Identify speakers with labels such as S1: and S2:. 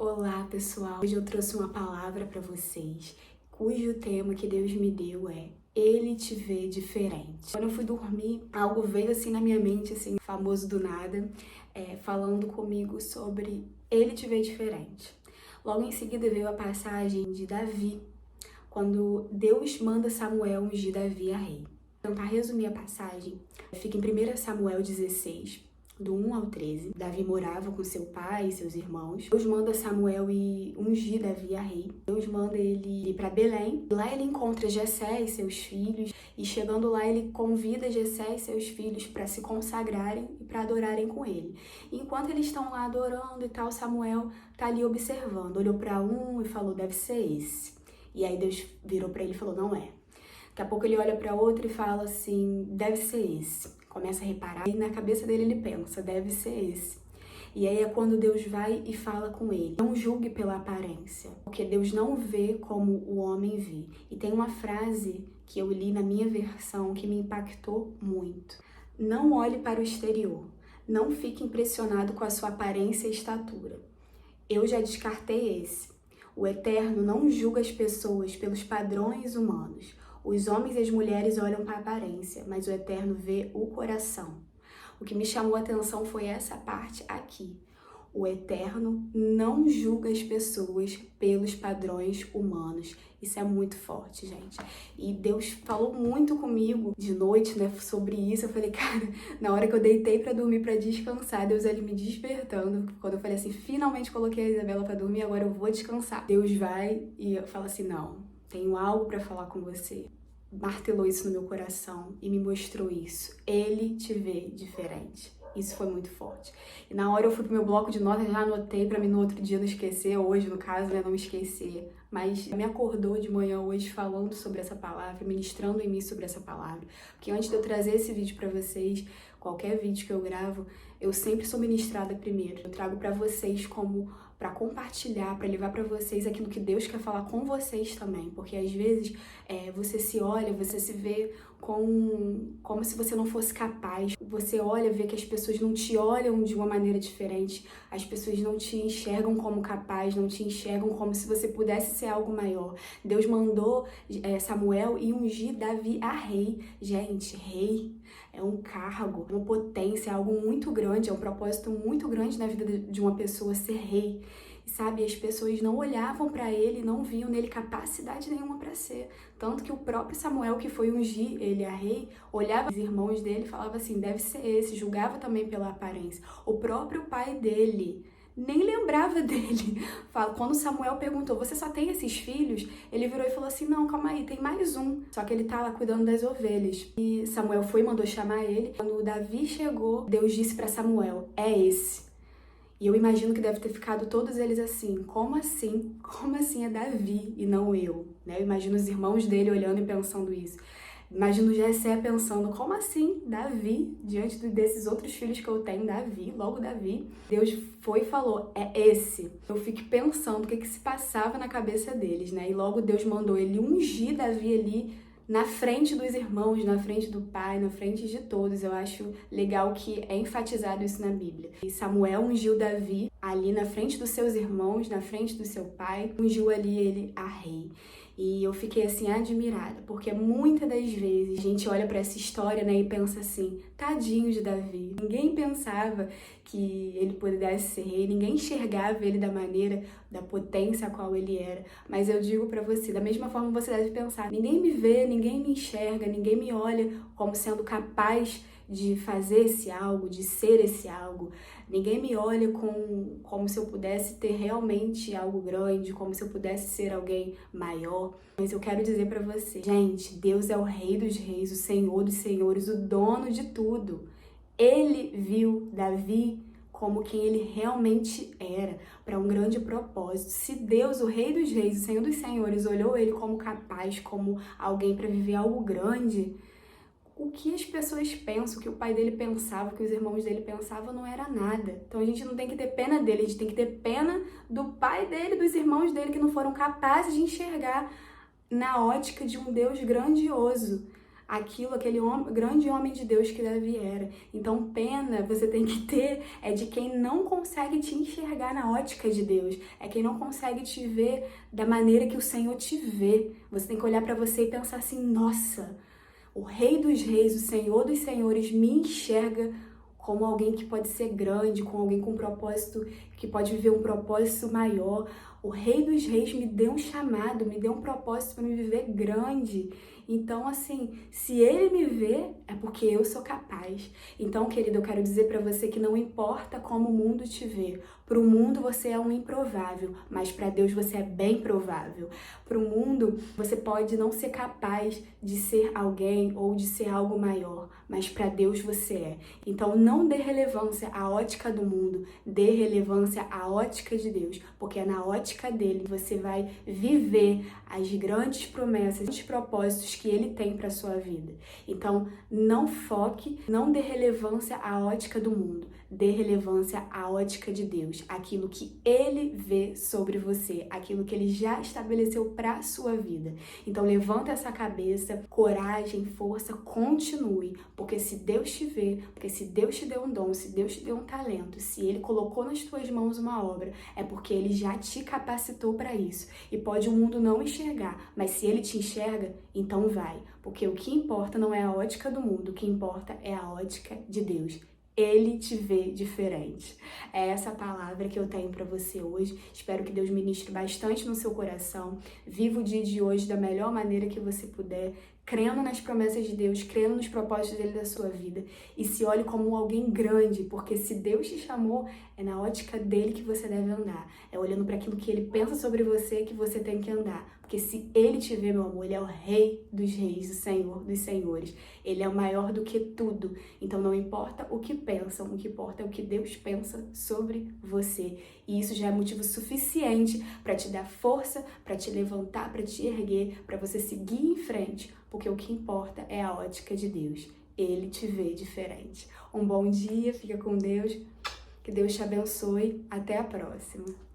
S1: Olá, pessoal! Hoje eu trouxe uma palavra para vocês, cujo tema que Deus me deu é Ele te vê diferente. Quando eu fui dormir, algo veio assim na minha mente, assim, famoso do nada, falando comigo sobre Ele te vê diferente. Logo em seguida veio a passagem de Davi, quando Deus manda Samuel ungir Davi a rei. Vou tentar resumir a passagem. Fica em 1 Samuel 16, do 1 ao 13. Davi morava com seu pai e seus irmãos. Deus manda Samuel ir ungir Davi a rei. Deus manda ele ir para Belém. Lá ele encontra Jessé e seus filhos. E chegando lá ele convida Jessé e seus filhos para se consagrarem e para adorarem com ele. E enquanto eles estão lá adorando e tal, Samuel tá ali observando. Olhou para um e falou, deve ser esse. E aí Deus virou para ele e falou, não é. Daqui a pouco ele olha para outro e fala assim, deve ser esse. Começa a reparar e na cabeça dele ele pensa, deve ser esse. E aí é quando Deus vai e fala com ele. Não julgue pela aparência, porque Deus não vê como o homem vê. E tem uma frase que eu li na minha versão que me impactou muito. Não olhe para o exterior. Não fique impressionado com a sua aparência e estatura. Eu já descartei esse. O Eterno não julga as pessoas pelos padrões humanos. Os homens e as mulheres olham para a aparência, mas o Eterno vê o coração. O que me chamou a atenção foi essa parte aqui. O Eterno não julga as pessoas pelos padrões humanos. Isso é muito forte, gente. E Deus falou muito comigo de noite, né, sobre isso. Eu falei, cara, na hora que eu deitei pra dormir, pra descansar, Deus ali me despertando. Quando eu falei assim, finalmente coloquei a Isabela pra dormir, agora eu vou descansar. Deus vai e fala assim, não, tenho algo pra falar com você. Martelou isso no meu coração e me mostrou isso. Ele te vê diferente. Isso foi muito forte. E na hora eu fui pro meu bloco de notas, já anotei pra mim no outro dia não esquecer, hoje no caso, né, não esquecer. Mas me acordou de manhã hoje falando sobre essa palavra, ministrando em mim sobre essa palavra. Porque antes de eu trazer esse vídeo pra vocês, qualquer vídeo que eu gravo, eu sempre sou ministrada primeiro. Eu trago pra vocês como para compartilhar, para levar para vocês aquilo que Deus quer falar com vocês também, porque às vezes você se olha, você se vê como se você não fosse capaz, você olha, vê que as pessoas não te olham de uma maneira diferente, as pessoas não te enxergam como capaz, não te enxergam como se você pudesse ser algo maior. Deus mandou Samuel e ungir Davi a rei. Gente, rei é um cargo, uma potência, é algo muito grande, é um propósito muito grande na vida de uma pessoa ser rei. Sabe, as pessoas não olhavam para ele, não viam nele capacidade nenhuma para ser. Tanto que o próprio Samuel, que foi ungir ele a rei, olhava os irmãos dele e falava assim, deve ser esse, julgava também pela aparência. O próprio pai dele nem lembrava dele. Quando Samuel perguntou, você só tem esses filhos? Ele virou e falou assim, não, calma aí, tem mais um. Só que ele tá lá cuidando das ovelhas. E Samuel foi e mandou chamar ele. Quando Davi chegou, Deus disse para Samuel, é esse. E eu imagino que deve ter ficado todos eles assim, como assim? Como assim é Davi e não eu? Né? Eu imagino os irmãos dele olhando e pensando isso. Imagino Jessé pensando, como assim Davi, diante desses outros filhos que eu tenho, Davi, logo Davi. Deus foi e falou, é esse. Eu fico pensando o que se passava na cabeça deles, né? E logo Deus mandou ele ungir Davi ali, na frente dos irmãos, na frente do pai, na frente de todos. Eu acho legal que é enfatizado isso na Bíblia. E Samuel ungiu Davi ali na frente dos seus irmãos, na frente do seu pai, ungiu ali ele a rei. E eu fiquei assim admirada, porque muitas das vezes a gente olha para essa história, né, e pensa assim, tadinho de Davi. Ninguém pensava que ele pudesse ser rei, ninguém enxergava ele da maneira, da potência a qual ele era. Mas eu digo para você, da mesma forma você deve pensar, ninguém me vê, ninguém me enxerga, ninguém me olha como sendo capaz de fazer esse algo, de ser esse algo. Ninguém me olha como se eu pudesse ter realmente algo grande, como se eu pudesse ser alguém maior. Mas eu quero dizer pra você, gente, Deus é o Rei dos Reis, o Senhor dos Senhores, o dono de tudo. Ele viu Davi como quem ele realmente era, para um grande propósito. Se Deus, o Rei dos Reis, o Senhor dos Senhores, olhou ele como capaz, como alguém para viver algo grande, o que as pessoas pensam, o que o pai dele pensava, o que os irmãos dele pensavam, não era nada. Então a gente não tem que ter pena dele, a gente tem que ter pena do pai dele, dos irmãos dele, que não foram capazes de enxergar na ótica de um Deus grandioso aquele grande homem de Deus que Davi era. Então, pena você tem que ter é de quem não consegue te enxergar na ótica de Deus, é quem não consegue te ver da maneira que o Senhor te vê. Você tem que olhar para você e pensar assim: nossa, o Rei dos Reis, o Senhor dos Senhores me enxerga como alguém que pode ser grande, como alguém com um propósito, que pode viver um propósito maior. O Rei dos Reis me deu um chamado, me deu um propósito para me viver grande. Então, assim, se ele me vê, é porque eu sou capaz. Então, querido, eu quero dizer para você que não importa como o mundo te vê. Para o mundo você é um improvável, mas para Deus você é bem provável. Para o mundo você pode não ser capaz de ser alguém ou de ser algo maior, mas para Deus você é. Então, não dê relevância à ótica do mundo, dê relevância à ótica de Deus, porque é na ótica dele que você vai viver as grandes promessas, os propósitos que ele tem para sua vida. Então, não foque, não dê relevância à ótica do mundo, dê relevância à ótica de Deus, aquilo que ele vê sobre você, aquilo que ele já estabeleceu para a sua vida. Então, levanta essa cabeça, coragem, força, continue, porque se Deus te vê, porque se Deus te deu um dom, se Deus te deu um talento, se ele colocou nas tuas mãos uma obra, é porque ele já te capacitou para isso. E pode o mundo não enxergar, mas se ele te enxerga, então vai, porque o que importa não é a ótica do mundo, o que importa é a ótica de Deus. Ele te vê diferente. É essa palavra que eu tenho para você hoje. Espero que Deus ministre bastante no seu coração. Viva o dia de hoje da melhor maneira que você puder, crendo nas promessas de Deus, crendo nos propósitos dele da sua vida. E se olhe como alguém grande, porque se Deus te chamou, é na ótica dele que você deve andar. É olhando para aquilo que ele pensa sobre você que você tem que andar. Porque se ele te vê, meu amor, ele é o Rei dos Reis, o Senhor dos Senhores. Ele é o maior do que tudo. Então não importa o que pensam, o que importa é o que Deus pensa sobre você. E isso já é motivo suficiente para te dar força, para te levantar, para te erguer, para você seguir em frente. Porque o que importa é a ótica de Deus. Ele te vê diferente. Um bom dia, fica com Deus. Que Deus te abençoe. Até a próxima.